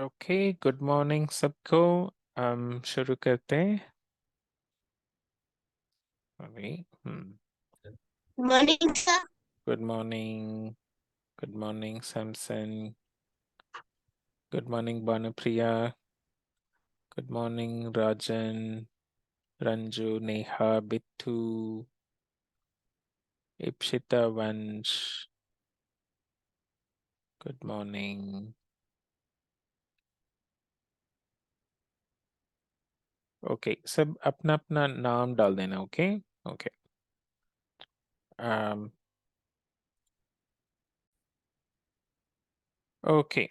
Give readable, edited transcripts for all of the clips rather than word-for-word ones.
Okay, good morning सबको। हम शुरू करते हैं अभी। Morning sir. Good morning. Good morning Samson. Good morning Bhanupriya. Good morning Rajan, Ranju, Neha, Bittu, Ipshita, Vansh. Good morning. Okay, सब अपना अपना नाम डाल देना। Okay okay. Okay,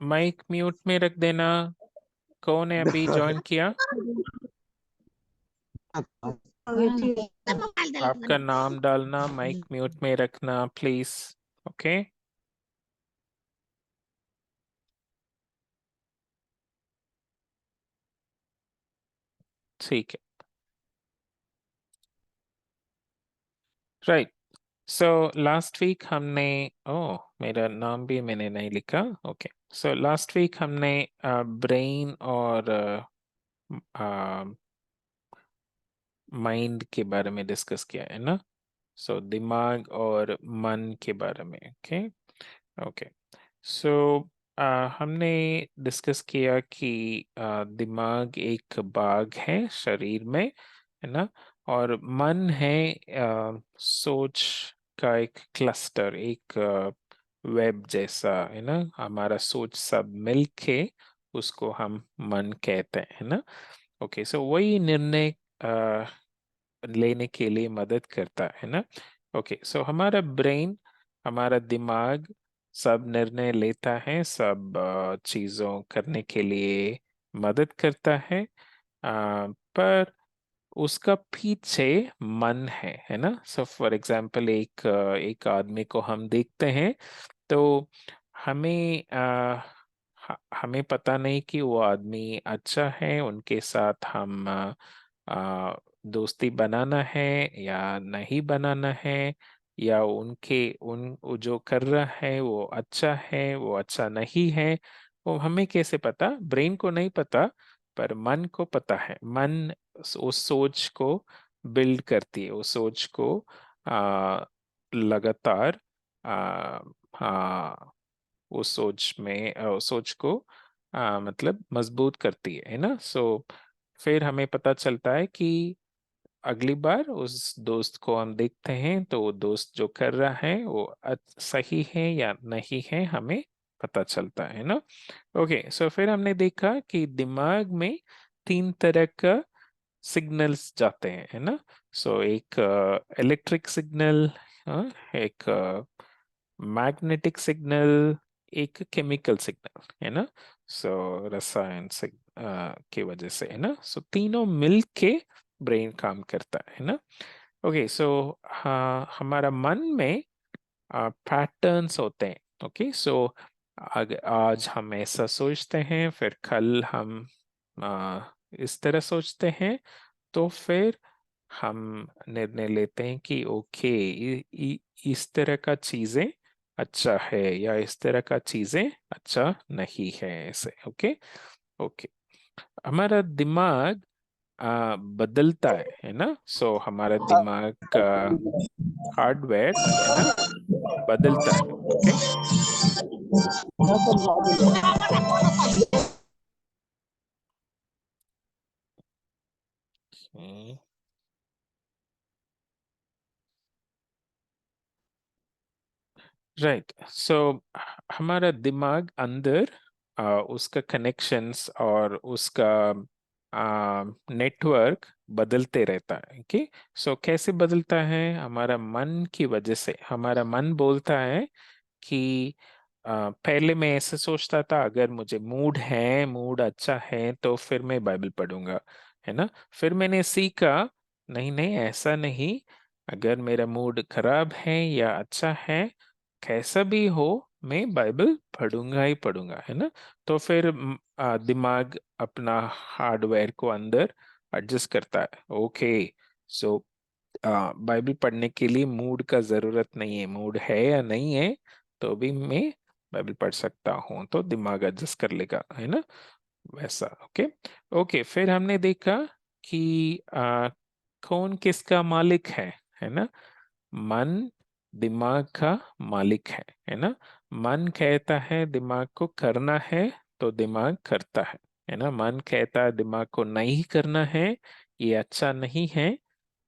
mike mute में रख देना। कौन है अभी ज्वाइन किया? आपका नाम डालना, माइक म्यूट में रखना प्लीज। ओके। ठीक है, राइट। सो लास्ट वीक हमने, ओह मेरा नाम भी मैंने नहीं लिखा। ओके, सो लास्ट वीक हमने ब्रेन और माइंड के बारे में डिस्कस किया है ना। सो दिमाग और मन के बारे में। Okay okay. सो हमने डिस्कस किया कि दिमाग एक बाग है शरीर में, है ना। और मन है सोच का एक क्लस्टर, एक वेब जैसा, है ना। हमारा सोच सब मिलके उसको हम मन कहते हैं, है ना। ओके, सो वही निर्णय लेने के लिए मदद करता है ना। ओके, सो हमारा ब्रेन, हमारा दिमाग सब निर्णय लेता है, सब चीजों करने के लिए मदद करता है। पर उसका पीछे मन है ना। सो फॉर एग्जाम्पल एक आदमी को हम देखते हैं तो हमें हमें पता नहीं कि वो आदमी अच्छा है, उनके साथ हम दोस्ती बनाना है या नहीं बनाना है, या उन वो जो कर रहा है वो अच्छा है, वो अच्छा नहीं है। वो हमें कैसे पता? ब्रेन को नहीं पता, पर मन को पता है। मन उस सोच को बिल्ड करती है, उस सोच को लगातार आ, हाँ, उस सोच में उस सोच को मतलब मजबूत करती है ना। सो फिर हमें पता चलता है कि अगली बार उस दोस्त को हम देखते हैं तो वो दोस्त जो कर रहा है वो सही है या नहीं है, हमें पता चलता है ना। ओके, सो फिर हमने देखा कि दिमाग में तीन तरह का सिग्नल्स जाते हैं, है ना। सो एक इलेक्ट्रिक सिग्नल, एक मैग्नेटिक सिग्नल, एक केमिकल सिग्नल, है ना। सो रसायन से की वजह से, है ना। सो तीनों मिल के ब्रेन काम करता है ना। ओके, सो हाँ, हमारा मन में पैटर्न्स होते हैं। ओके, सो आज हम ऐसा सोचते हैं, फिर कल हम इस तरह सोचते हैं, तो फिर हम निर्णय लेते हैं कि ओके, इस तरह का चीजें अच्छा है या इस तरह का चीजें अच्छा नहीं है, ऐसे। Okay okay. हमारा दिमाग बदलता है ना। सो हमारा दिमाग का हार्डवेयर, है ना, बदलता है। ओके। राइट, सो हमारा दिमाग अंदर उसका कनेक्शंस और उसका नेटवर्क बदलते रहता है कि सो कैसे बदलता है? हमारा मन की वजह से। हमारा मन बोलता है कि पहले मैं ऐसे सोचता था, अगर मुझे मूड है, मूड अच्छा है तो फिर मैं बाइबल पढ़ूंगा, है ना। फिर मैंने सीखा, नहीं नहीं, ऐसा नहीं। अगर मेरा मूड खराब है या अच्छा है, कैसा भी हो, मैं बाइबल पढ़ूंगा ही पढ़ूंगा, है ना। तो फिर दिमाग अपना हार्डवेयर को अंदर एडजस्ट करता है। ओके, सो बाइबल पढ़ने के लिए मूड का जरूरत नहीं है, मूड है या नहीं है तो भी मैं बाइबल पढ़ सकता हूँ, तो दिमाग एडजस्ट कर लेगा, है ना, वैसा। ओके। ओके, फिर हमने देखा कि कौन किसका मालिक है ना। मन दिमाग का मालिक है ना। मन कहता है दिमाग को करना है तो दिमाग करता है ना। मन कहता है दिमाग को नहीं करना है, ये अच्छा नहीं है,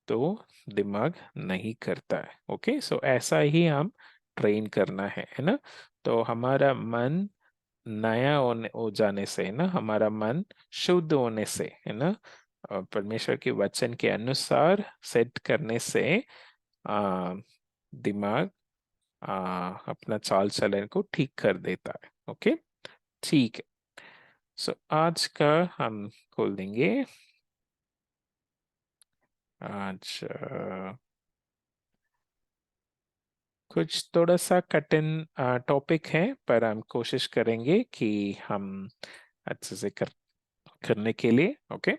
तो दिमाग नहीं करता है। ओके, सो ऐसा ही हम ट्रेन करना है ना। तो हमारा मन नया हो जाने से, है ना, हमारा मन शुद्ध होने से, है ना, परमेश्वर के वचन के अनुसार सेट करने से आ, दिमाग अपना चाल चलन को ठीक कर देता है। ओके, ठीक है। सो आज का हम खोल देंगे। आज कुछ थोड़ा सा कठिन टॉपिक है, पर हम कोशिश करेंगे कि हम अच्छे से करने के लिए। ओके।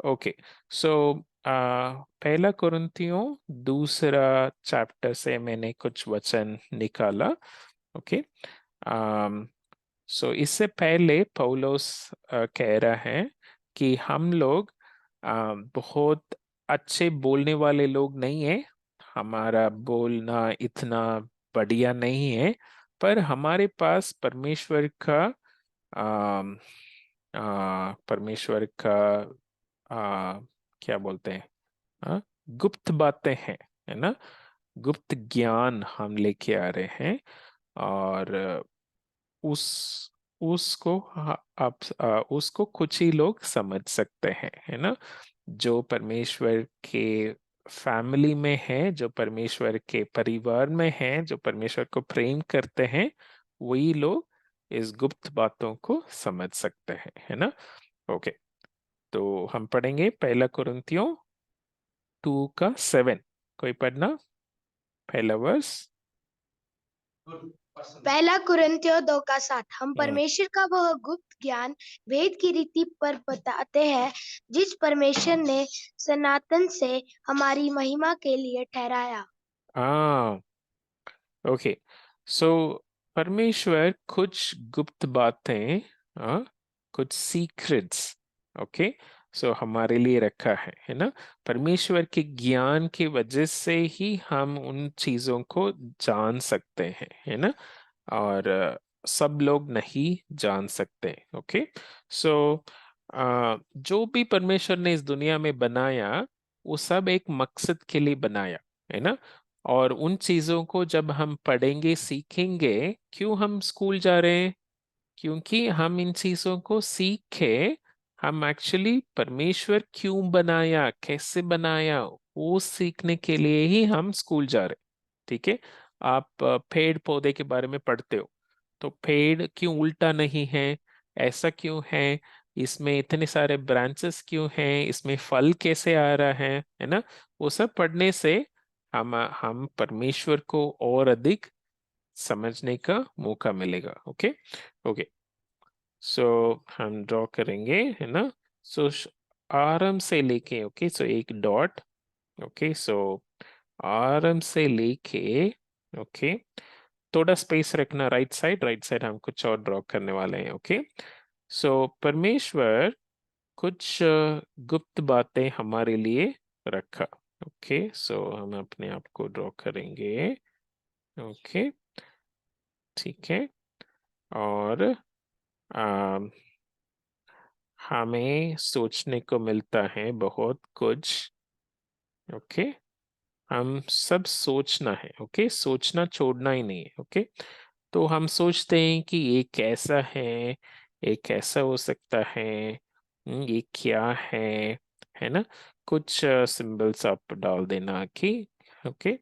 ओके, सो पहला कुरिन्थियों दूसरा चैप्टर से मैंने कुछ वचन निकाला। ओके। सो इससे पहले पौलुस कह रहा है कि हम लोग बहुत अच्छे बोलने वाले लोग नहीं है, हमारा बोलना इतना बढ़िया नहीं है, पर हमारे पास परमेश्वर का परमेश्वर का आ, क्या बोलते हैं, गुप्त बातें हैं, है ना, गुप्त ज्ञान हम लेके आ रहे हैं। और उस उसको आप उसको कुछ ही लोग समझ सकते हैं, है ना। जो परमेश्वर के फैमिली में है, जो परमेश्वर के परिवार में है, जो परमेश्वर को प्रेम करते हैं, वही लोग इस गुप्त बातों को समझ सकते हैं, है ना। ओके, तो हम पढ़ेंगे पहला कुरिन्थियों 2:7। कोई पढ़ना, पहला वर्ष। पहला कुरिन्थियों 2:7। हम हम्म। परमेश्वर का वह गुप्त ज्ञान वेद की रीति पर बताते हैं, जिस परमेश्वर ने सनातन से हमारी महिमा के लिए ठहराया। हाँ, ओके, सो परमेश्वर कुछ गुप्त बातें, हाँ, कुछ सीक्रेट्स, ओके, सो हमारे लिए रखा है ना। परमेश्वर के ज्ञान की वजह से ही हम उन चीजों को जान सकते हैं, है ना। और सब लोग नहीं जान सकते। ओके, सो जो भी परमेश्वर ने इस दुनिया में बनाया, वो सब एक मकसद के लिए बनाया, है ना। और उन चीजों को जब हम पढ़ेंगे सीखेंगे, क्यों हम स्कूल जा रहे हैं, क्योंकि हम इन चीजों को सीख के हम एक्चुअली परमेश्वर क्यों बनाया, कैसे बनाया, वो सीखने के लिए ही हम स्कूल जा रहे हैं। ठीक है। आप पेड़ पौधे के बारे में पढ़ते हो, तो पेड़ क्यों उल्टा नहीं है, ऐसा क्यों है, इसमें इतने सारे ब्रांचेस क्यों हैं, इसमें फल कैसे आ रहा है ना। वो सब पढ़ने से हम परमेश्वर को और अधिक समझने का मौका मिलेगा। ओके। ओके, सो हम ड्रॉ करेंगे, है ना। सो आरंभ से लेके, ओके, सो एक डॉट। ओके, सो आरंभ से लेके, ओके, थोड़ा स्पेस रखना, राइट साइड हम कुछ और ड्रॉ करने वाले हैं। ओके, सो परमेश्वर कुछ गुप्त बातें हमारे लिए रखा। ओके, सो हम अपने आप को ड्रॉ करेंगे। ओके, ठीक है। और अम, हमें सोचने को मिलता है बहुत कुछ। ओके, हम सब सोचना है। ओके, सोचना छोड़ना ही नहीं है। ओके, तो हम सोचते हैं कि ये कैसा है, ये कैसा हो सकता है, ये क्या है ना। कुछ सिंबल्स आप डाल देना कि ओके,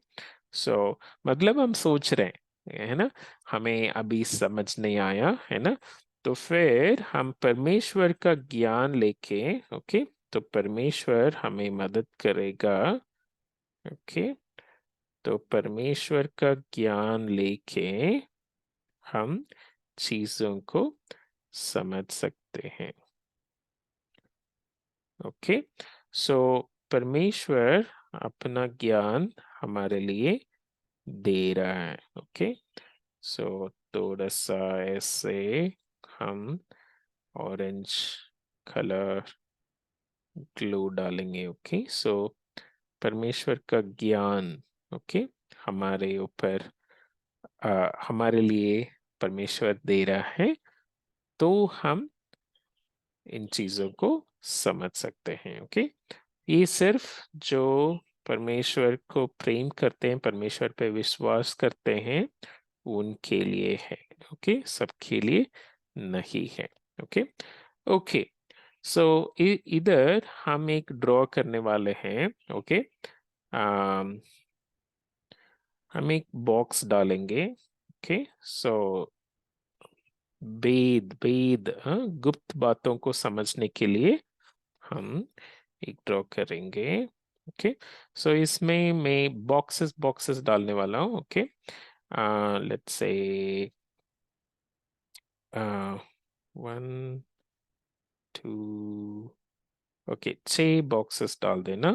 सो मतलब हम सोच रहे हैं, है ना, हमें अभी समझ नहीं आया, है ना। तो फिर हम परमेश्वर का ज्ञान लेके, ओके, तो परमेश्वर हमें मदद करेगा। ओके, तो परमेश्वर का ज्ञान लेके हम चीजों को समझ सकते हैं। ओके, सो परमेश्वर अपना ज्ञान हमारे लिए दे रहा है। ओके, सो थोड़ा सा ऐसे हम ऑरेंज कलर ग्लू डालेंगे। ओके, सो परमेश्वर का ज्ञान, ओके, हमारे ऊपर हमारे लिए परमेश्वर दे रहा है, तो हम इन चीजों को समझ सकते हैं। ओके, ये सिर्फ जो परमेश्वर को प्रेम करते हैं, परमेश्वर पे विश्वास करते हैं, उनके लिए है। ओके, सबके लिए नहीं है। ओके, ओके, सो इधर हम एक ड्रॉ करने वाले हैं। ओके, हम एक बॉक्स डालेंगे। ओके, सो वेद वेद गुप्त बातों को समझने के लिए हम एक ड्रॉ करेंगे। ओके, सो इसमें मैं बॉक्सेस बॉक्सेस डालने वाला हूँ। Okay, let's say 1 2, okay, 6 boxes डाल देना।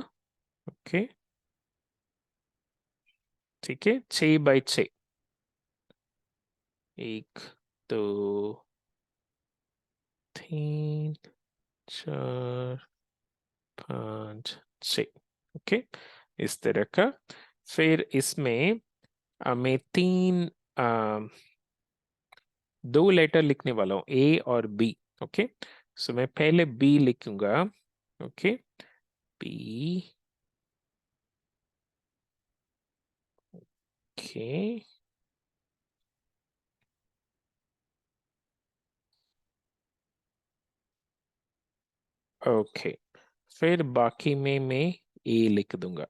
ओके, ठीक है, 6 बाई 6, 1 2 3 4 5 6। ओके, इस तरह का। फिर इसमें मैं 2 लेटर लिखने वाला हूँ, ए और बी। ओके, सो मैं पहले बी लिखूंगा। Okay, B. ओके, ओके, फिर बाकी में मैं ए लिख दूंगा।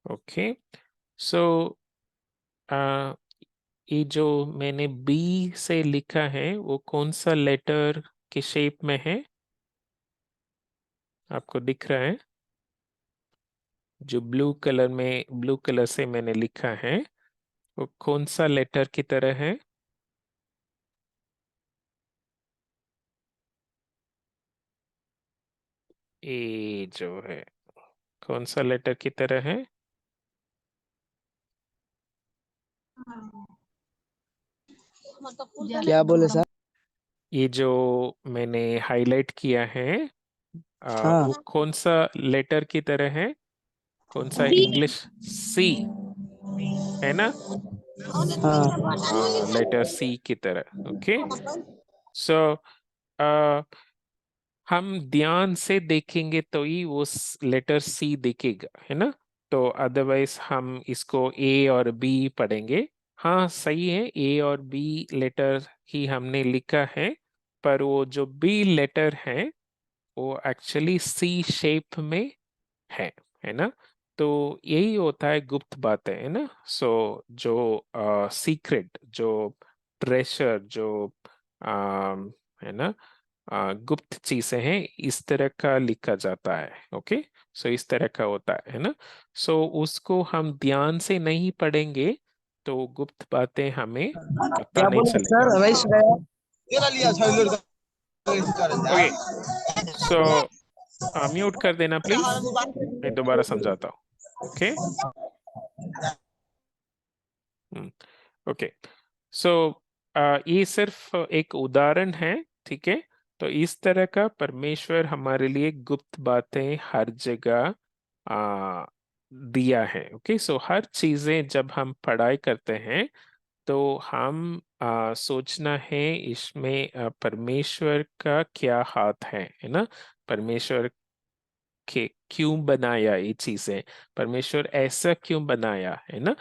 ओके, सो ये जो मैंने बी से लिखा है वो कौन सा लेटर के शेप में है, आपको दिख रहा है? जो ब्लू कलर से मैंने लिखा है वो कौन सा लेटर की तरह है? ए जो है, कौन सा लेटर की तरह है? क्या बोले सर? ये जो मैंने हाईलाइट किया है हाँ वो कौन सा लेटर की तरह है? कौन सा इंग्लिश? सी है ना? हाँ। लेटर सी की तरह। ओके, सो हम ध्यान से देखेंगे तो ही वो लेटर सी दिखेगा, है ना? तो अदरवाइज हम इसको ए और बी पढ़ेंगे। हाँ सही है, ए और बी लेटर ही हमने लिखा है, पर वो जो बी लेटर है वो एक्चुअली सी शेप में है ना? तो यही होता है गुप्त बातें, है ना? सो जो सीक्रेट, जो ट्रेशर, जो है ना, गुप्त चीजें हैं, इस तरह का लिखा जाता है। ओके, सो इस तरह का होता है ना? सो उसको हम ध्यान से नहीं पढ़ेंगे तो गुप्त बातें हमें पता क्या नहीं बोले चलेगा। सर? वैसे गया। ओके, सो म्यूट कर देना प्लीज, मैं दोबारा समझाता हूँ। ओके, ओके, सो ये सिर्फ एक उदाहरण है। ठीक है, तो इस तरह का परमेश्वर हमारे लिए गुप्त बातें हर जगह आ, दिया है। ओके, सो हर चीजें जब हम पढ़ाई करते हैं तो हम सोचना है इसमें परमेश्वर का क्या हाथ है ना? परमेश्वर के क्यों बनाया ये चीजें, परमेश्वर ऐसा क्यों बनाया, है ना?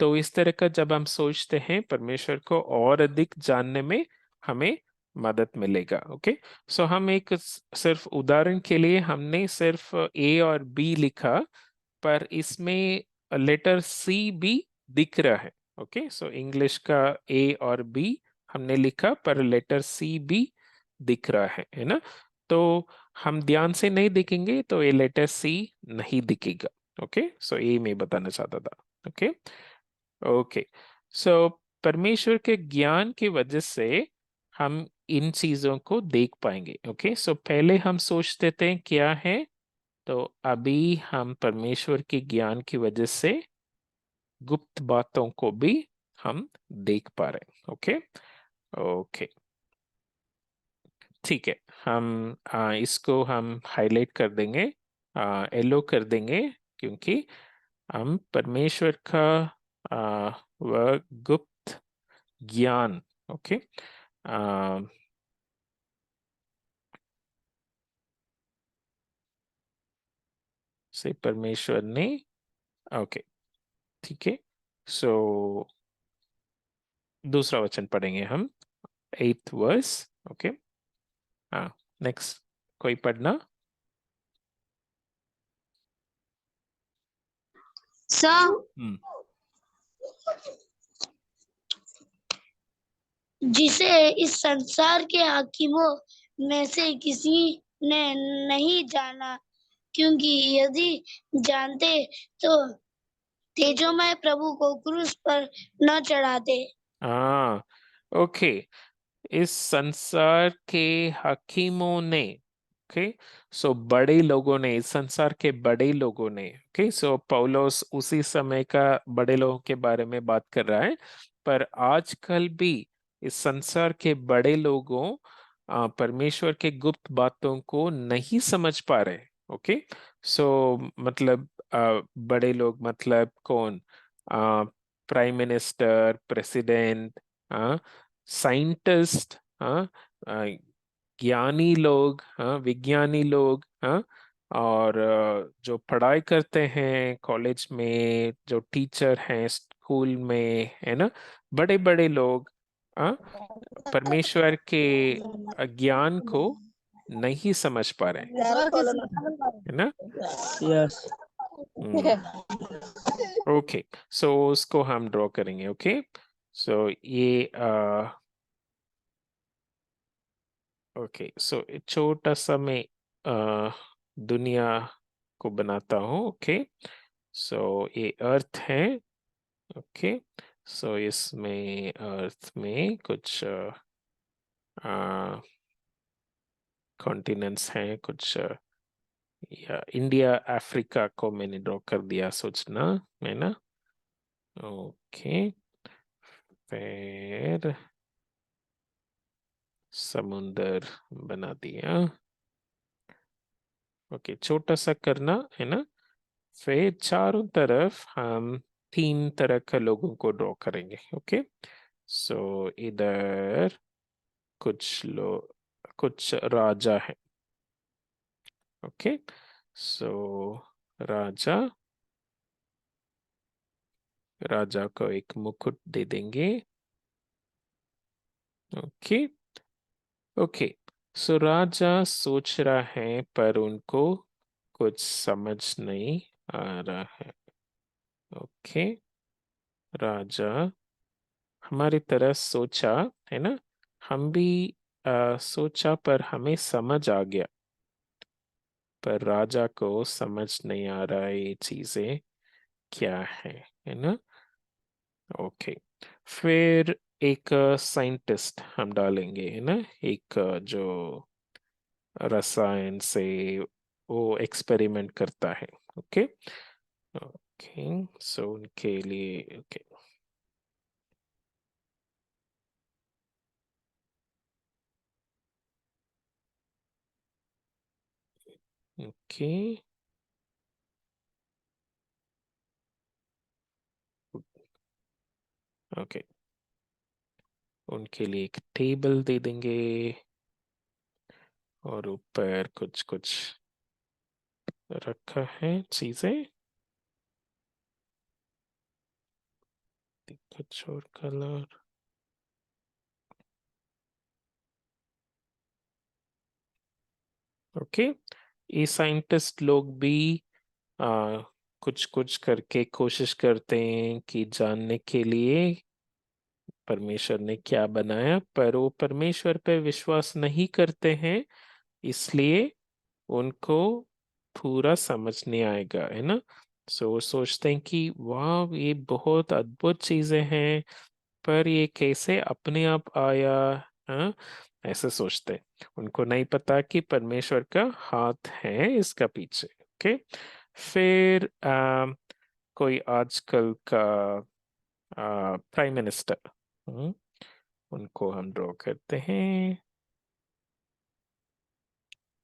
तो इस तरह का जब हम सोचते हैं परमेश्वर को और अधिक जानने में हमें मदद मिलेगा। ओके, सो हम एक सिर्फ उदाहरण के लिए हमने सिर्फ ए और बी लिखा, पर इसमें लेटर सी भी दिख रहा है। ओके, सो इंग्लिश का ए और बी हमने लिखा पर लेटर सी भी दिख रहा है ना। तो हम ध्यान से नहीं देखेंगे तो ये लेटर सी नहीं दिखेगा। ओके, सो ये मैं बताना चाहता था। ओके ओके, सो परमेश्वर के ज्ञान की वजह से हम इन चीजों को देख पाएंगे। ओके, सो पहले हम सोचते थे क्या है, तो अभी हम परमेश्वर के ज्ञान की वजह से गुप्त बातों को भी हम देख पा रहे हैं। ओके ओके, ठीक है। हम इसको हम हाईलाइट कर देंगे, येलो कर देंगे, क्योंकि हम परमेश्वर का वह गुप्त ज्ञान, ओके, आ, से परमेश्वर ने, ओके ठीक है। सो दूसरा वचन पढ़ेंगे हम, 8th वर्स। ओके, हाँ, नेक्स्ट कोई पढ़ना। सर, हम्म, जिसे इस संसार के हाकिमों में से किसी ने नहीं जाना, क्योंकि यदि जानते तो तेजोमय प्रभु को क्रूस पर न चढ़ाते। हाँ, ओके, इस संसार के हकीमों ने, ओके, सो बड़े लोगों ने, इस संसार के बड़े लोगों ने, ओके, सो पौलुस उसी समय का बड़े लोगों के बारे में बात कर रहा है। पर आजकल भी इस संसार के बड़े लोगों परमेश्वर के गुप्त बातों को नहीं समझ पा रहे। ओके, सो मतलब बड़े लोग मतलब कौन, प्राइम मिनिस्टर, प्रेसिडेंट, साइंटिस्ट, हाँ, अ, ज्ञानी लोग, हाँ, विज्ञानी लोग, हाँ, और जो पढ़ाई करते हैं कॉलेज में, जो टीचर हैं स्कूल में, है ना, बड़े बड़े लोग, हाँ, परमेश्वर के ज्ञान को नहीं समझ पा रहे हैं, है ना। यस। हम्म, ओके, सो उसको हम ड्रॉ करेंगे। ओके, सो ये ओके, सो छोटा सा मैं अ, दुनिया को बनाता हूँ। ओके, सो ये अर्थ है। ओके, सो इसमें अर्थ में कुछ कॉन्टिनेंट्स हैं, कुछ या इंडिया अफ्रीका को मैंने ड्रॉ कर दिया, सोचना है ना। ओके, फिर समुंदर बना दिया। ओके, छोटा सा करना है ना। फिर चारों तरफ हम 3 तरह के लोगों को ड्रॉ करेंगे। ओके, सो इधर कुछ लोग, कुछ राजा है। ओके, सो राजा, राजा को एक मुकुट दे देंगे। ओके ओके, सो राजा सोच रहा है पर उनको कुछ समझ नहीं आ रहा है। ओके, राजा हमारी तरह सोचा, है ना, हम भी सोचा पर हमें समझ आ गया, पर राजा को समझ नहीं आ रहा है ये चीजें क्या है ना। ओके, फिर एक साइंटिस्ट हम डालेंगे, है ना, एक जो रसायन से वो एक्सपेरिमेंट करता है। ओके ओके, सो उनके लिए, ओके ओके ओके, उनके लिए एक टेबल दे देंगे और ऊपर कुछ कुछ रखा है चीजें, कुछ और कलर। ओके, ये साइंटिस्ट लोग भी आ, कुछ कुछ करके कोशिश करते हैं कि जानने के लिए परमेश्वर ने क्या बनाया, पर वो परमेश्वर पे विश्वास नहीं करते हैं, इसलिए उनको पूरा समझ नहीं आएगा, है ना। सो वो सोचते हैं कि वाह ये बहुत अद्भुत चीजें हैं, पर ये कैसे अपने आप आया। हाँ, ऐसे सोचते हैं। उनको नहीं पता कि परमेश्वर का हाथ है इसका पीछे। ओके। फिर कोई आजकल का प्राइम मिनिस्टर, उनको हम ड्रॉ करते हैं।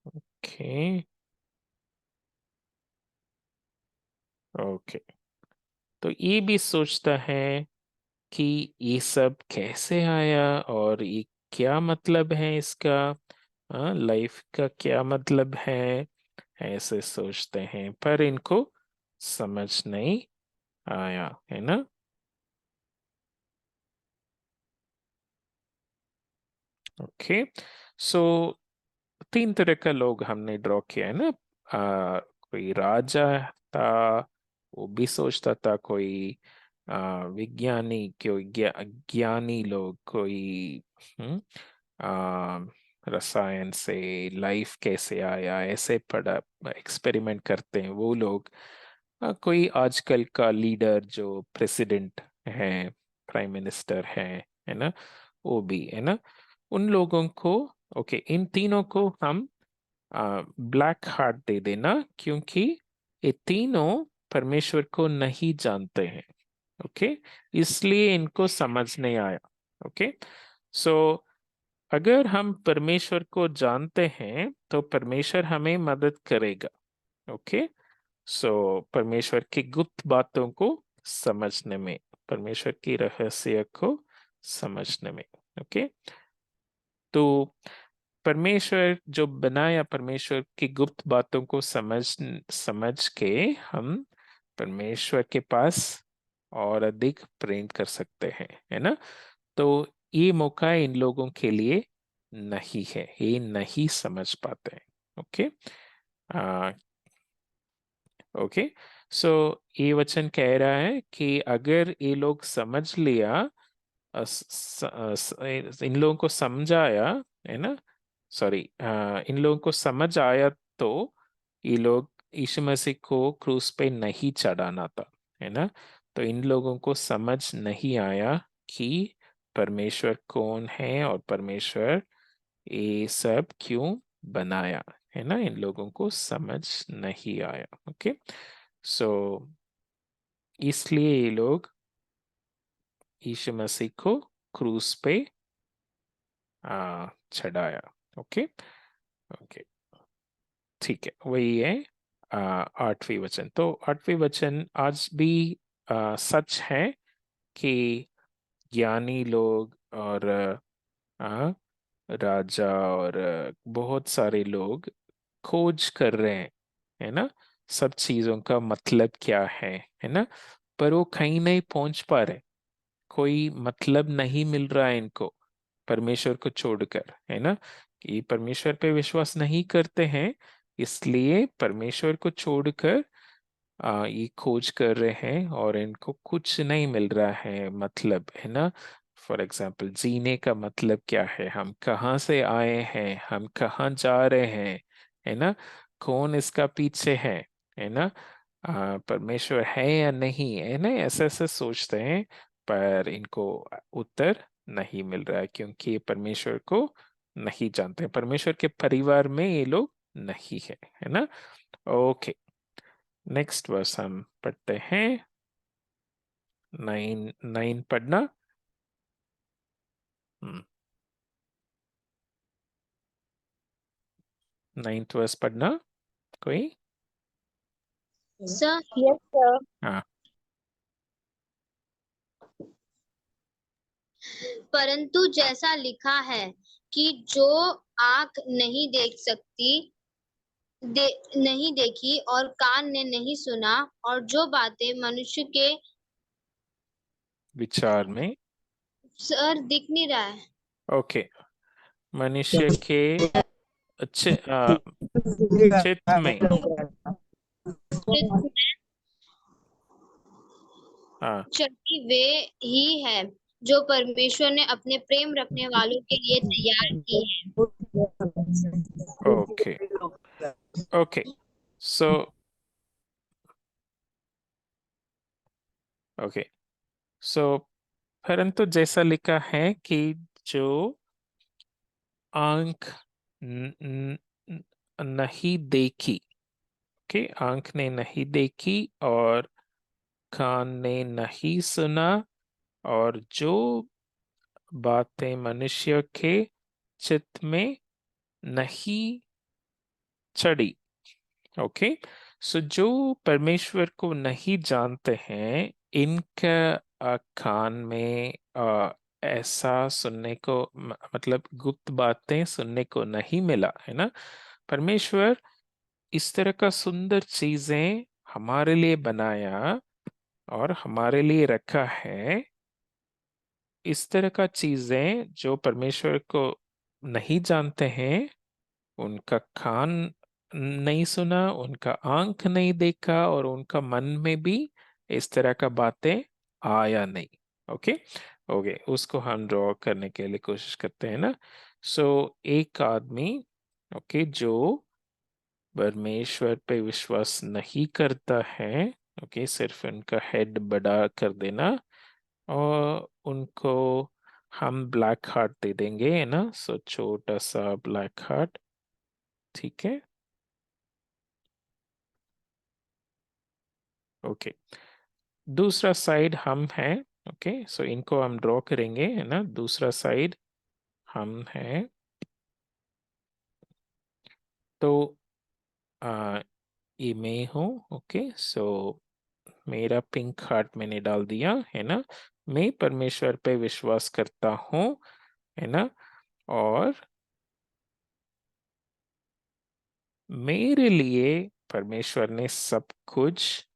ओके। ओके, तो ये भी सोचता है कि ये सब कैसे आया और ये क्या मतलब है इसका, लाइफ का क्या मतलब है, ऐसे सोचते हैं, पर इनको समझ नहीं आया, है ना। ओके। सो तीन तरह का लोग हमने ड्रॉ किया है ना। कोई राजा था, वो भी सोचता था। कोई विज्ञानी, कोई ज्ञानी लोग, कोई हम्म, आ, रसायन से लाइफ कैसे आया ऐसे पढ़ा, एक्सपेरिमेंट करते हैं वो लोग। कोई आजकल का लीडर जो प्रेसिडेंट है, प्राइम मिनिस्टर है ना, वो भी है ना। उन लोगों को, ओके, इन तीनों को हम ब्लैक हार्ट दे देना, क्योंकि ये तीनों परमेश्वर को नहीं जानते हैं। ओके, इसलिए इनको समझ नहीं आया। ओके। सो अगर हम परमेश्वर को जानते हैं तो परमेश्वर हमें मदद करेगा। ओके। सो परमेश्वर की गुप्त बातों को समझने में, परमेश्वर की रहस्य को समझने में। ओके। तो परमेश्वर जो बनाया, परमेश्वर की गुप्त बातों को समझ समझ के हम परमेश्वर के पास और अधिक प्रेम कर सकते हैं, है ना। तो ये मौका इन लोगों के लिए नहीं है, ये नहीं समझ पाते हैं। ओके। ओके। सो ये वचन कह रहा है कि अगर ये लोग समझ लिया, इन लोगों को समझाया, है ना, सॉरी, इन लोगों को समझ आया, तो ये लोग यीशु मसीह को क्रूस पे नहीं चढ़ाना था, है ना। तो इन लोगों को समझ नहीं आया कि परमेश्वर कौन है और परमेश्वर ये सब क्यों बनाया, है ना। इन लोगों को समझ नहीं आया। ओके। सो इसलिए ये लोग यीशु मसीह को क्रूस पे चढ़ाया। ओके। ओके, ठीक है, वही है आठवीं वचन। तो आठवीं वचन आज भी सच है कि ज्ञानी लोग और आ, राजा और बहुत सारे लोग खोज कर रहे हैं, है ना, सब चीजों का मतलब क्या है ना, पर वो कहीं नहीं पहुंच पा रहे। कोई मतलब नहीं मिल रहा है इनको परमेश्वर को छोड़कर, है ना। कि परमेश्वर पे विश्वास नहीं करते हैं, इसलिए परमेश्वर को छोड़कर ये खोज कर रहे हैं और इनको कुछ नहीं मिल रहा है मतलब, है ना। फॉर एग्जाम्पल, जीने का मतलब क्या है, हम कहाँ से आए हैं, हम कहाँ जा रहे हैं, है ना, कौन इसका पीछे है ना, परमेश्वर है या नहीं, है ना, ऐसे ऐसे सोचते हैं। पर इनको उत्तर नहीं मिल रहा है, क्योंकि ये परमेश्वर को नहीं जानते, परमेश्वर के परिवार में ये लोग नहीं है ना। ओके, नेक्स्ट वर्स हम पढ़ते हैं। 9 पढ़ना। 9th वर्स पढ़ना कोई। Sir, yes sir. हाँ। परंतु जैसा लिखा है कि जो आंख नहीं देख सकती, नहीं देखी और कान ने नहीं सुना, और जो बातें मनुष्य के, विचार में। सर दिख नहीं रहा है। ओके, मनुष्य के चित्त में। हाँ। चलती वे ही है जो परमेश्वर ने अपने प्रेम रखने वालों के लिए तैयार की है। Okay okay so okay so परंतु जैसा लिखा है कि जो आंख नहीं देखी, ओके, आंख ने नहीं देखी और कान ने नहीं सुना और जो बातें मनुष्य के चित्त में नहीं चढ़ी, ओके। सो जो परमेश्वर को नहीं जानते हैं, इनका कान में ऐसा सुनने को मतलब गुप्त बातें सुनने को नहीं मिला, है ना। परमेश्वर इस तरह का सुंदर चीजें हमारे लिए बनाया और हमारे लिए रखा है। इस तरह का चीजें जो परमेश्वर को नहीं जानते हैं, उनका कान नहीं सुना, उनका आंख नहीं देखा और उनका मन में भी इस तरह का बातें आया नहीं। ओके ओके, उसको हम ड्रॉ करने के लिए कोशिश करते हैं ना। सो एक आदमी, ओके, जो परमेश्वर पे विश्वास नहीं करता है, ओके, सिर्फ उनका हेड बड़ा कर देना और उनको हम ब्लैक हार्ट दे देंगे, है ना। सो छोटा सा ब्लैक हार्ट, ठीक है। ओके, दूसरा साइड हम हैं, ओके, सो इनको हम ड्रॉ करेंगे, है ना। दूसरा साइड हम हैं, तो आ, ये मैं हूँ, ओके। सो मेरा पिंक हार्ट मैंने डाल दिया, है ना। मैं परमेश्वर पे विश्वास करता हूँ, है ना, और मेरे लिए परमेश्वर ने सब कुछ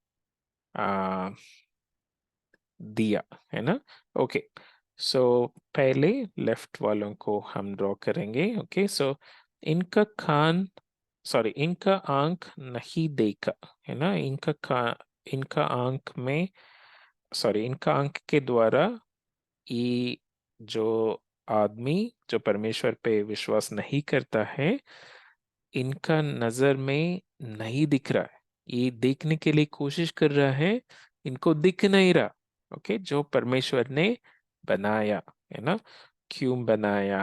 आ, दिया, है ना। ओके, सो पहले लेफ्ट वालों को हम ड्रॉ करेंगे, ओके। सो इनका कान, सॉरी, इनका आंख नहीं देखा, है ना। इनका आंख में, सॉरी, इनका आंख के द्वारा ये जो आदमी जो परमेश्वर पे विश्वास नहीं करता है, इनका नजर में नहीं दिख रहा है। ये देखने के लिए कोशिश कर रहा है, इनको दिख नहीं रहा, ओके, जो परमेश्वर ने बनाया, है ना। क्यों बनाया,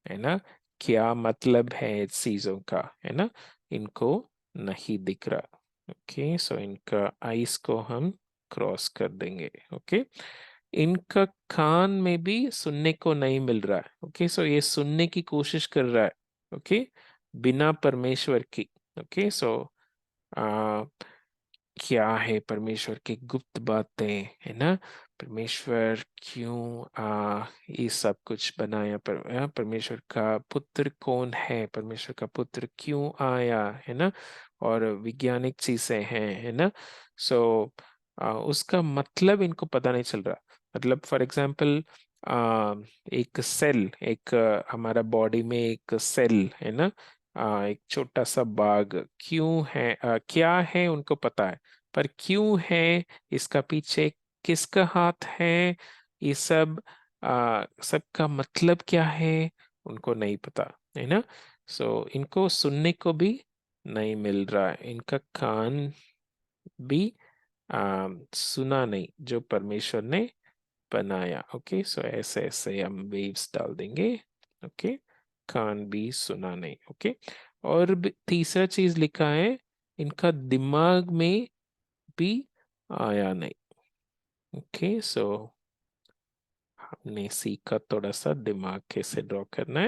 है ना, क्या मतलब है इस चीजों का, है ना, इनको नहीं दिख रहा। ओके, सो इनका आईज को हम क्रॉस कर देंगे, ओके। इनका कान में भी सुनने को नहीं मिल रहा है, ओके। सो ये सुनने की कोशिश कर रहा है, ओके, बिना परमेश्वर की। ओके, सो क्या है परमेश्वर की गुप्त बातें, है ना। परमेश्वर क्यों ये सब कुछ बनाया, परमेश्वर का पुत्र कौन है, परमेश्वर का पुत्र क्यों आया, है ना, और वैज्ञानिक चीजें हैं, है ना। सो उसका मतलब इनको पता नहीं चल रहा। मतलब फॉर एग्जाम्पल, एक सेल, एक हमारा बॉडी में एक सेल, है ना, एक छोटा सा बाग क्यों है, क्या है उनको पता है, पर क्यों है, इसका पीछे किसका हाथ है, ये सब सबका मतलब क्या है, उनको नहीं पता, है ना। सो इनको सुनने को भी नहीं मिल रहा है, इनका कान भी सुना नहीं जो परमेश्वर ने बनाया। ओके, सो ऐसे ऐसे हम वेव्स डाल देंगे, ओके। कान भी सुना नहीं, ओके। और तीसरा चीज लिखा है, इनका दिमाग में भी आया नहीं। ओके, सो हमने सीखा थोड़ा सा दिमाग कैसे ड्रॉ करना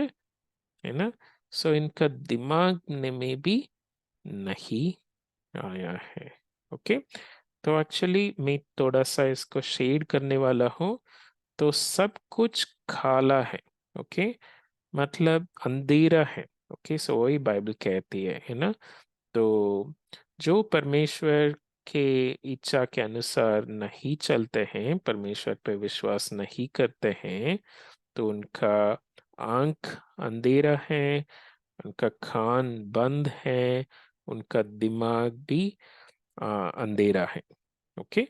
है ना। सो इनका दिमाग में भी नहीं आया है, ओके। तो एक्चुअली मैं थोड़ा सा इसको शेड करने वाला हूँ। तो सब कुछ काला है, ओके, मतलब अंधेरा है, ओके। सो वही बाइबल कहती है ना। तो जो परमेश्वर के इच्छा के अनुसार नहीं चलते हैं, परमेश्वर पे विश्वास नहीं करते हैं, तो उनका आंख अंधेरा है, उनका कान बंद है, उनका दिमाग भी अंधेरा है, ओके।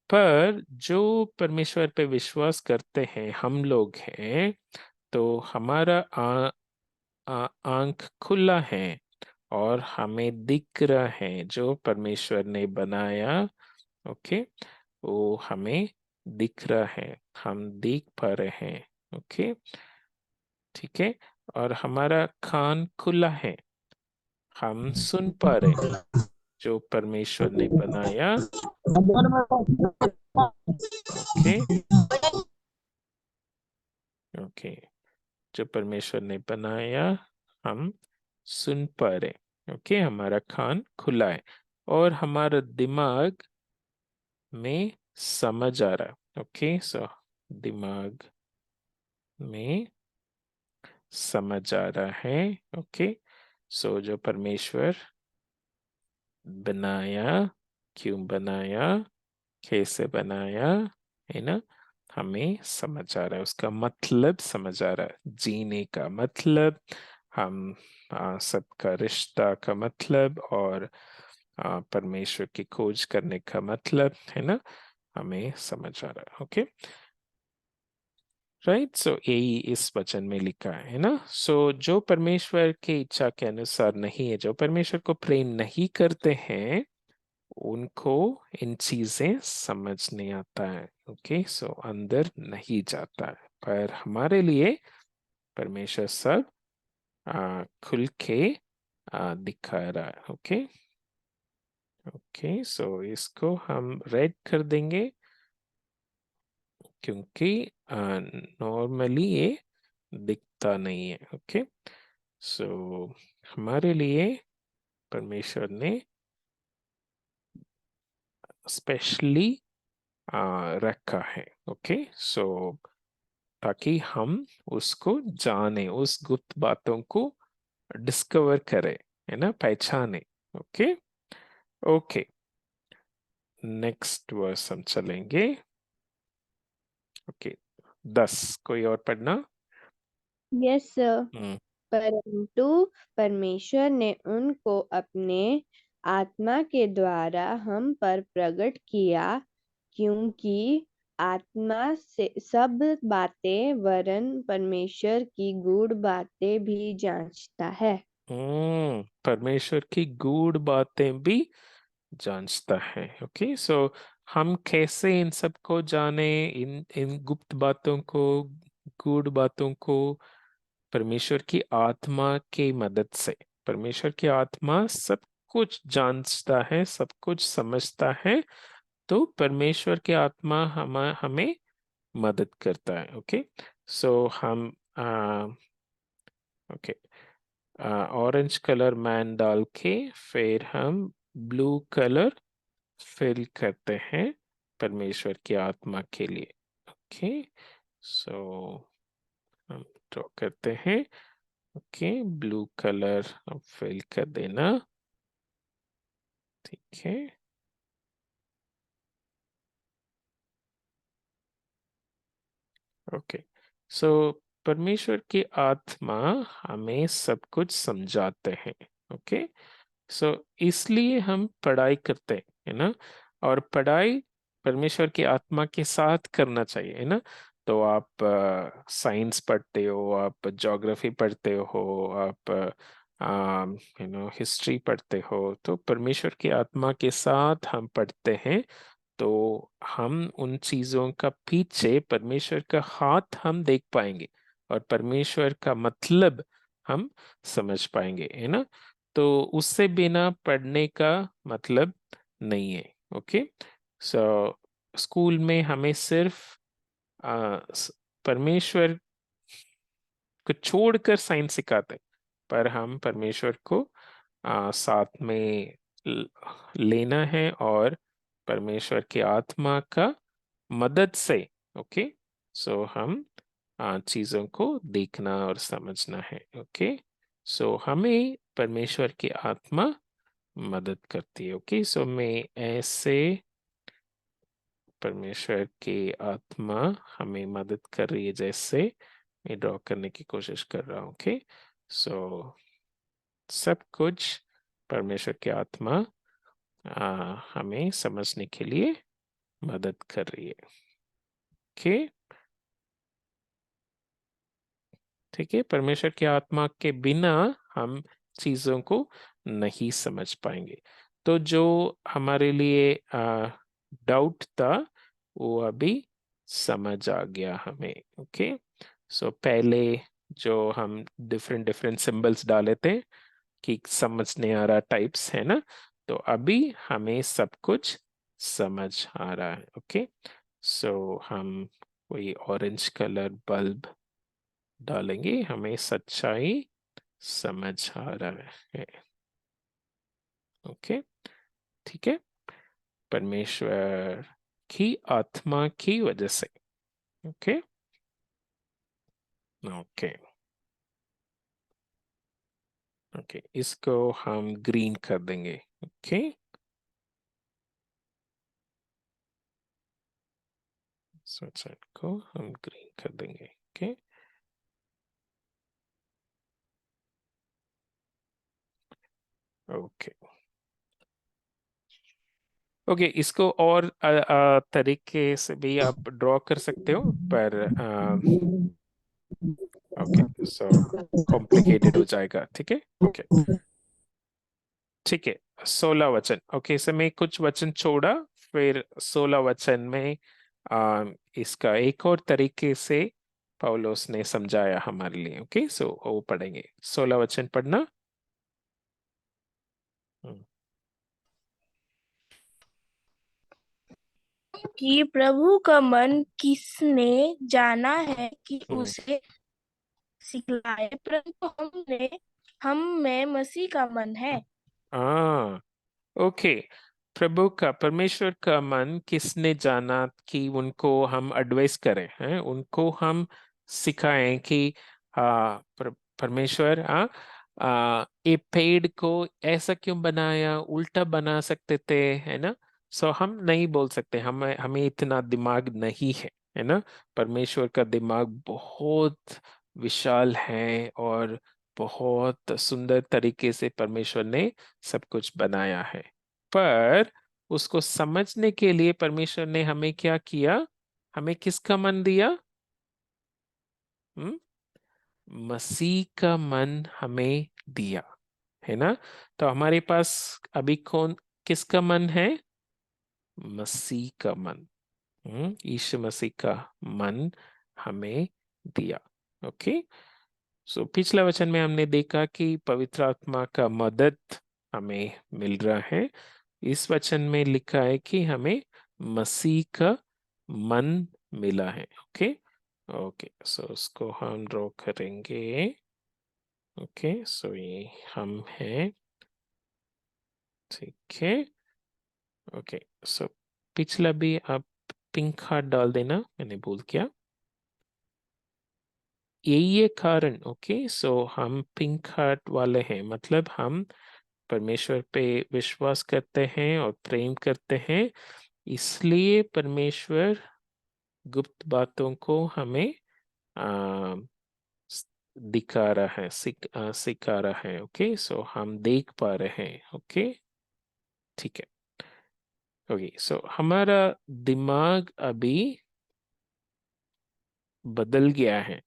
पर जो परमेश्वर पे विश्वास करते हैं हम लोग हैं, तो हमारा आंख खुला है और हमें दिख रहा है जो परमेश्वर ने बनाया। ओके, वो हमें दिख रहा है, हम देख पा रहे हैं। ओके, ठीक है। और हमारा कान खुला है, हम सुन पा रहे हैं जो परमेश्वर ने बनाया। ओके, ओके, जो परमेश्वर ने बनाया हम सुन पा रहे। ओके, हमारा कान खुला है और हमारा दिमाग में समझ आ रहा है। ओके, सो दिमाग में समझ आ रहा है। ओके, सो जो परमेश्वर बनाया, क्यों बनाया, कैसे बनाया, है ना, हमें समझ आ रहा है, उसका मतलब समझ आ रहा है, जीने का मतलब, हम सबका रिश्ता का मतलब, और परमेश्वर की खोज करने का मतलब, है ना, हमें समझ आ रहा है। Okay, right. सो यही इस वचन में लिखा है ना। सो जो परमेश्वर की इच्छा के अनुसार नहीं है, जो परमेश्वर को प्रेम नहीं करते हैं, उनको इन चीजें समझ नहीं आता है। ओके, सो अंदर नहीं जाता है। पर हमारे लिए परमेश्वर सब खुल के दिखा रहा है। ओके, ओके, सो इसको हम रेड कर देंगे, क्योंकि नॉर्मली ये दिखता नहीं है। ओके, सो हमारे लिए परमेश्वर ने स्पेशली रखा है। ओके, सो ताकि हम उसको जाने, उस गुप्त बातों को डिस्कवर करें, है ना, पहचाने। ओके, ओके, नेक्स्ट वर्स हम चलेंगे। ओके, 10 कोई और पढ़ना। Yes sir. हम्म, परंतु परमेश्वर ने उनको अपने आत्मा के द्वारा हम पर प्रकट किया, क्योंकि आत्मा से सब बातें वरन परमेश्वर की गूढ़ बातें भी जांचता है। परमेश्वर की गूढ़ बातें भी जांचता है। ओके, सो हम कैसे इन सब को जाने, इन इन गुप्त बातों को, गूढ़ बातों को? परमेश्वर की आत्मा की मदद से। परमेश्वर की आत्मा सब कुछ जांचता है, सब कुछ समझता है, तो परमेश्वर की आत्मा हमें मदद करता है। ओके, सो हम ओके, ऑरेंज कलर मैन डाल के फिर हम ब्लू कलर फिल करते हैं परमेश्वर की आत्मा के लिए। ओके, सो हम ड्रॉ करते हैं। ओके, ब्लू कलर अब फिल कर देना। ठीक है, ओके, सो परमेश्वर की आत्मा हमें सब कुछ समझाते हैं। ओके, सो इसलिए हम पढ़ाई करते हैं, है ना, और पढ़ाई परमेश्वर की आत्मा के साथ करना चाहिए, है ना। तो आप साइंस पढ़ते हो, आप ज्योग्राफी पढ़ते हो, आप हिस्ट्री पढ़ते हो, तो परमेश्वर की आत्मा के साथ हम पढ़ते हैं, तो हम उन चीजों का पीछे परमेश्वर का हाथ हम देख पाएंगे, और परमेश्वर का मतलब हम समझ पाएंगे, है ना। तो उससे बिना पढ़ने का मतलब नहीं है। ओके, सो स्कूल में हमें सिर्फ परमेश्वर को छोड़कर साइंस सिखाते हैं, पर हम परमेश्वर को साथ में ल- लेना है, और परमेश्वर की आत्मा का मदद से, ओके, सो हम चीजों को देखना और समझना है। ओके, सो हमें परमेश्वर की आत्मा मदद करती है। ओके, सो मैं ऐसे परमेश्वर की आत्मा हमें मदद कर रही है, जैसे मैं ड्रॉ करने की कोशिश कर रहा हूँ। ओके, सो सब कुछ परमेश्वर की आत्मा हमें समझने के लिए मदद कर रही है। ओके, ठीक है। परमेश्वर की आत्मा के बिना हम चीजों को नहीं समझ पाएंगे। तो जो हमारे लिए डाउट था वो अभी समझ आ गया हमें। ओके, सो पहले जो हम डिफरेंट डिफरेंट सिंबल्स डाले थे कि समझ नहीं आ रहा टाइप्स, है ना, तो अभी हमें सब कुछ समझ आ रहा है। ओके, सो हम कोई ऑरेंज कलर बल्ब डालेंगे, हमें सच्चाई समझ आ रहा है। ओके, ठीक है, परमेश्वर की आत्मा की वजह से। ओके, ओके, ओके, इसको हम ग्रीन कर देंगे। ओके, सनसेट को हम ग्रीन कर देंगे। ओके, ओके, ओके, इसको और तरीके से भी आप ड्रॉ कर सकते हो, पर ओके, सो कॉम्प्लिकेटेड हो जाएगा। ठीक है, ओके, ठीक है। 16 वचन। ओके, इसमें मैं कुछ वचन छोड़ा, फिर 16 वचन में इसका एक और तरीके से पौलुस ने समझाया हमारे लिए। ओके, सो वो पढ़ेंगे। 16 वचन पढ़ना। हम्म, कि प्रभु का मन किसने जाना है कि हम्म, उसे सिखलाए, परंतु हम में मसीह का मन है। हाँ, ओके, प्रभु का, परमेश्वर का मन किसने जाना कि उनको हम एडवाइस करें, हैं, उनको हम सिखाएं कि परमेश्वर ये पेड़ को ऐसा क्यों बनाया, उल्टा बना सकते थे, है ना। सो हम नहीं बोल सकते, हमें हमें इतना दिमाग नहीं है ना। परमेश्वर का दिमाग बहुत विशाल है और बहुत सुंदर तरीके से परमेश्वर ने सब कुछ बनाया है। पर उसको समझने के लिए परमेश्वर ने हमें क्या किया, हमें किसका मन दिया? हम्म, मसीह का मन हमें दिया, है ना। तो हमारे पास अभी कौन, किसका मन है? मसीह का मन। यीशु मसीह का मन हमें दिया। ओके, सो पिछला वचन में हमने देखा कि पवित्र आत्मा का मदद हमें मिल रहा है। इस वचन में लिखा है कि हमें मसीह का मन मिला है। ओके, ओके, सो उसको हम ड्रॉ करेंगे। ओके, सो ये हम हैं, ठीक है। ओके, सो पिछला भी आप पिंक हार्ट डाल देना, मैंने भूल किया। यही है कारण। ओके, सो हम पिंक हार्ट वाले हैं, मतलब हम परमेश्वर पे विश्वास करते हैं और प्रेम करते हैं, इसलिए परमेश्वर गुप्त बातों को हमें आ, दिखा रहा है, सिखा रहा है। ओके, सो हम देख पा रहे हैं। ओके, ठीक है। ओके, सो हमारा दिमाग अभी बदल गया है।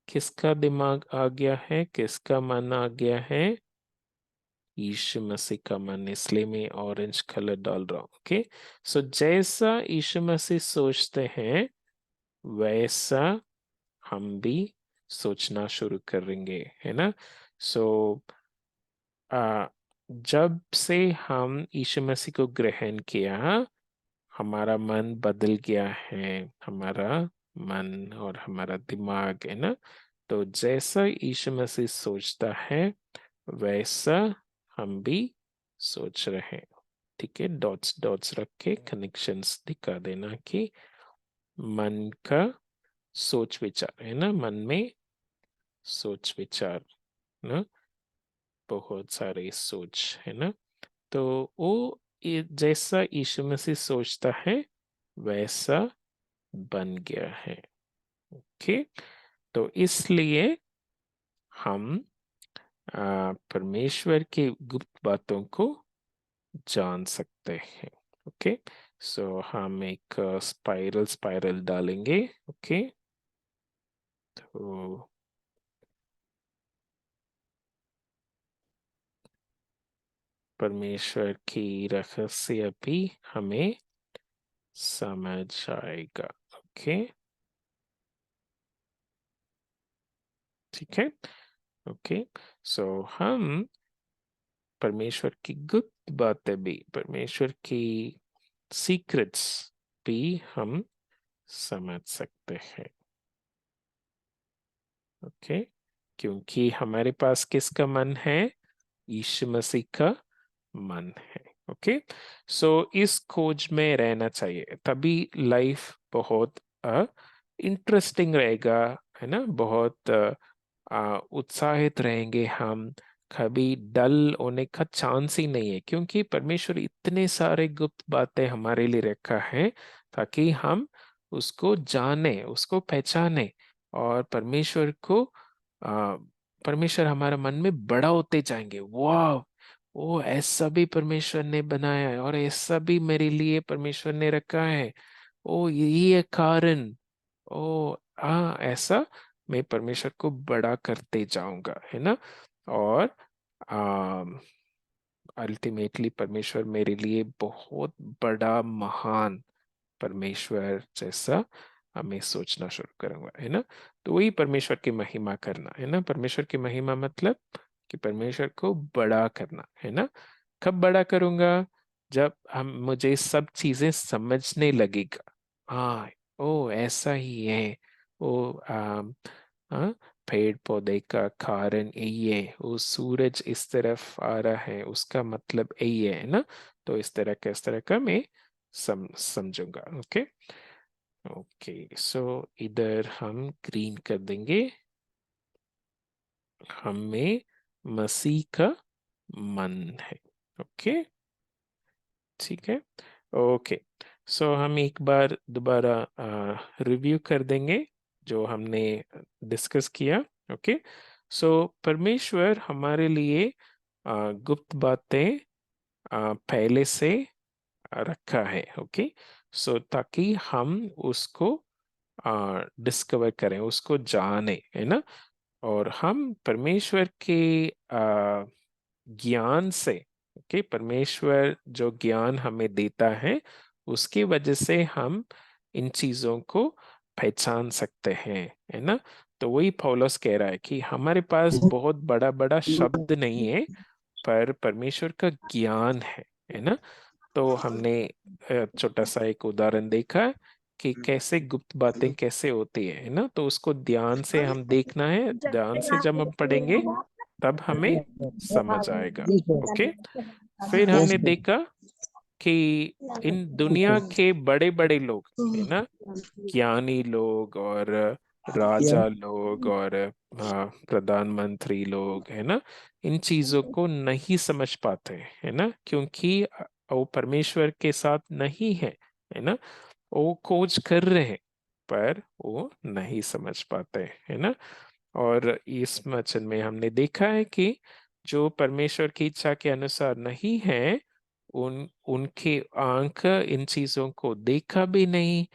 किसका दिमाग आ गया है, किसका मन आ गया है? यीशु मसीह का मन, इसलिए मैं ऑरेंज कलर डाल रहा हूं। ओके, सो जैसा यीशु मसीह सोचते हैं वैसा हम भी सोचना शुरू करेंगे, है ना। सो जब से हम यीशु मसीह को ग्रहण किया, हमारा मन बदल गया है, हमारा मन और हमारा दिमाग, है ना। तो जैसा यीशु मसीह सोचता है वैसा हम भी सोच रहे हैं। ठीक है, डॉट्स डॉट्स रख के कनेक्शंस दिखा देना कि मन का सोच विचार, है ना, मन में सोच विचार ना, बहुत सारे सोच, है ना। तो वो जैसा यीशु मसीह सोचता है वैसा बन गया है। ओके, तो इसलिए हम परमेश्वर के गुप्त बातों को जान सकते हैं। ओके, सो हम एक स्पाइरल स्पाइरल डालेंगे। ओके, तो परमेश्वर की रहस्य भी हमें समझ आएगा। ओके, ठीक है। ओके, सो हम परमेश्वर की गुप्त बातें भी, परमेश्वर की सीक्रेट्स भी हम समझ सकते हैं। ओके, क्योंकि हमारे पास किसका मन है? यीशु मसीह का मन है। ओके, सो इस खोज में रहना चाहिए, तभी लाइफ बहुत इंटरेस्टिंग रहेगा, है ना। बहुत उत्साहित रहेंगे हम, कभी डल होने का चांस ही नहीं है, क्योंकि परमेश्वर इतने सारे गुप्त बातें हमारे लिए रखा है ताकि हम उसको जाने, उसको पहचाने, और परमेश्वर को आ, परमेश्वर हमारे मन में बड़ा होते जाएंगे। वाह, ओ ऐसा भी परमेश्वर ने बनाया है, और ऐसा भी मेरे लिए परमेश्वर ने रखा है। ओ यही है कारण। ओ हाँ, ऐसा मैं परमेश्वर को बड़ा करते जाऊंगा, है ना। और अल्टीमेटली परमेश्वर मेरे लिए बहुत बड़ा, महान परमेश्वर जैसा हमें सोचना शुरू करूंगा, है ना। तो वही परमेश्वर की महिमा करना, है ना। परमेश्वर की महिमा मतलब कि परमेश्वर को बड़ा करना, है ना। कब बड़ा करूंगा? जब हम मुझे सब चीजें समझने लगेगा। हाँ, ओ ऐसा ही है। ओ हाँ, पेड़ पौधे का कारण यही है, वो सूरज इस तरफ आ रहा है, उसका मतलब यही है ना। तो इस तरह का मैं समझूंगा। ओके, ओके, सो इधर हम ग्रीन कर देंगे। हमें मसीह का मन है। ओके, ठीक है। ओके, सो हम एक बार दोबारा रिव्यू कर देंगे जो हमने डिस्कस किया। ओके, सो परमेश्वर हमारे लिए गुप्त बातें पहले से रखा है। ओके, सो ताकि हम उसको डिस्कवर करें, उसको जाने, है ना। और हम परमेश्वर के ज्ञान से, ओके, परमेश्वर जो ज्ञान हमें देता है उसकी वजह से हम इन चीजों को पहचान सकते हैं, है ना। तो वही पौलुस कह रहा है कि हमारे पास बहुत बड़ा बड़ा शब्द नहीं है, पर परमेश्वर का ज्ञान है ना। तो हमने छोटा सा एक उदाहरण देखा कि कैसे गुप्त बातें कैसे होती है ना। तो उसको ध्यान से हम देखना है, ध्यान से जब हम पढ़ेंगे तब हमें समझ आएगा। ओके, फिर यस हमने देखा कि इन दुनिया के बड़े बड़े लोग, है ना, ज्ञानी लोग और राजा लोग और प्रधानमंत्री लोग, है ना, इन चीजों को नहीं समझ पाते, है ना, क्योंकि वो परमेश्वर के साथ नहीं है ना। वो खोज कर रहे हैं पर वो नहीं समझ पाते, है ना। और इस वचन में हमने देखा है कि जो परमेश्वर की इच्छा के अनुसार नहीं है, उनके आंख इन चीजों को देखा भी नहीं,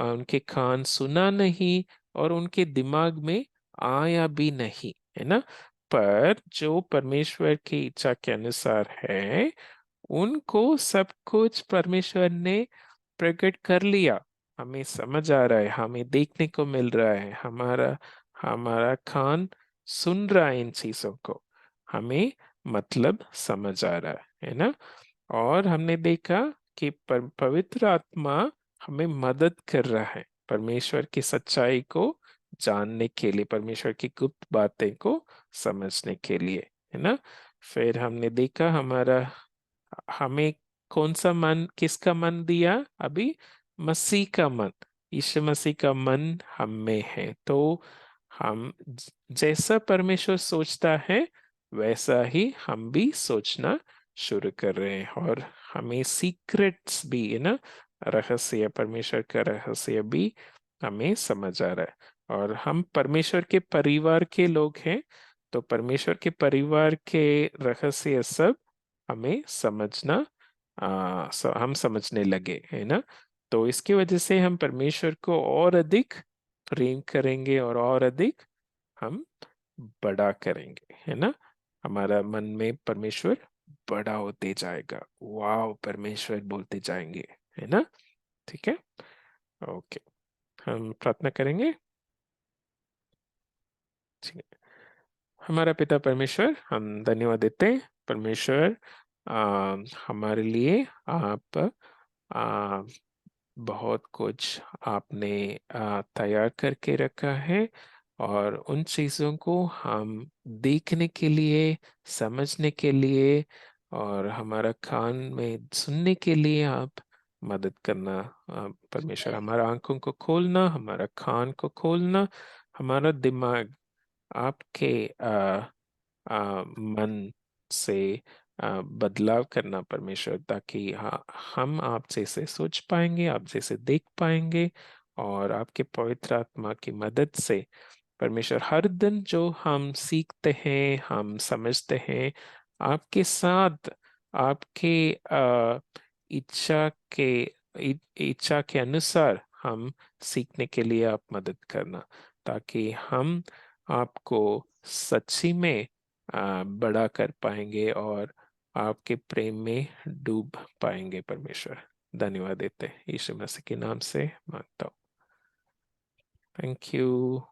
उनके कान सुना नहीं, और उनके दिमाग में आया भी नहीं, है ना। पर जो परमेश्वर की इच्छा के अनुसार है, उनको सब कुछ परमेश्वर ने प्रकट कर लिया। हमें समझ आ रहा है, हमें देखने को मिल रहा है, हमारा हमारा कान सुन रहा है इन चीजों को, हमें मतलब समझ आ रहा है ना। और हमने देखा कि पवित्र आत्मा हमें मदद कर रहा है परमेश्वर की सच्चाई को जानने के लिए, परमेश्वर की गुप्त बातें को समझने के लिए, है ना। फिर हमने देखा हमारा, हमें कौन सा मन, किसका मन दिया अभी? मसीह का मन, यीशु मसीह का मन हम में है। तो हम जैसा परमेश्वर सोचता है वैसा ही हम भी सोचना शुरू कर रहे हैं, और हमें सीक्रेट्स भी, है ना, रहस्य, परमेश्वर का रहस्य भी हमें समझ आ रहा है। और हम परमेश्वर के परिवार के लोग हैं, तो परमेश्वर के परिवार के रहस्य सब हमें समझना हम समझने लगे, है ना। तो इसकी वजह से हम परमेश्वर को और अधिक प्रेम करेंगे और अधिक हम बड़ा करेंगे, है ना। हमारा मन में परमेश्वर बड़ा होते जाएगा, वाह परमेश्वर बोलते जाएंगे, है ना। ठीक है, ओके, हम प्रार्थना करेंगे। ठीक है, हमारा पिता परमेश्वर, हम धन्यवाद देते हैं परमेश्वर, हमारे लिए आप आ, बहुत कुछ आपने तैयार करके रखा है, और उन चीज़ों को हम देखने के लिए, समझने के लिए, और हमारा कान में सुनने के लिए आप मदद करना। परमेश्वर, हमारा आंखों को खोलना, हमारा कान को खोलना, हमारा दिमाग आपके मन से बदलाव करना परमेश्वर, ताकि हम आप जैसे सोच पाएंगे, आप जैसे देख पाएंगे, और आपके पवित्र आत्मा की मदद से परमेश्वर हर दिन जो हम सीखते हैं, हम समझते हैं, आपके साथ, आपके इच्छा के इच्छा के अनुसार हम सीखने के लिए आप मदद करना, ताकि हम आपको सच्ची में बड़ा कर पाएंगे और आपके प्रेम में डूब पाएंगे परमेश्वर। धन्यवाद देते हैं यीशु मसीह के नाम से मांगता हूँ, थैंक यू।